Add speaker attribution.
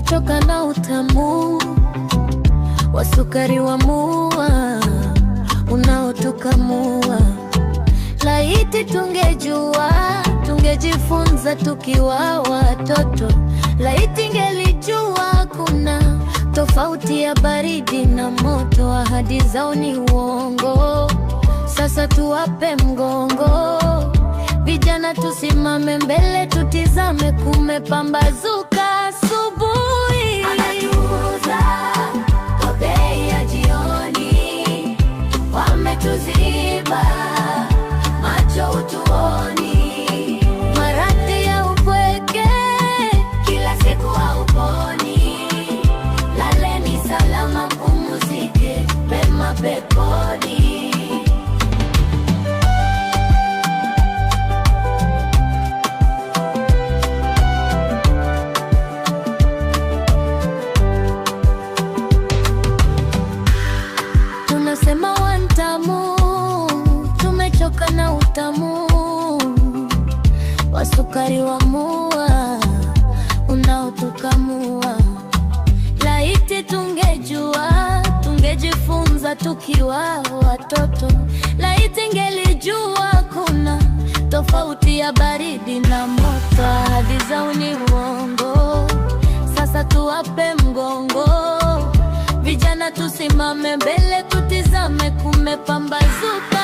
Speaker 1: Tumechoka na utamu wa sukari wa mua unaotukamua. Laiti tungejua, tungejifunza tukiwa watoto. Laiti ngelijua kuna tofauti ya baridi na moto. Ahadi zao ni uongo, sasa tuwape mgongo. Vijana tusimame mbele, tutizame kumepambazuka asubuhi. Anatuuza kwa bei ya jioni, wametuziba macho utuoni. Maradhi ya upweke kila siku hauponi. Laleni salama, pumzike pema peponi. Tunasema wantamu, tumechoka na utamu wa sukari wa mua unaotukamua. Laiti tungejua, tungejifunza tukiwa watoto. Laiti ngelijua kuna tofauti ya baridi na moto. Ahadi zao ni uongo, sasa tuwape mgongo. Vijana tusimame mbele, tutizame kumepambazuka.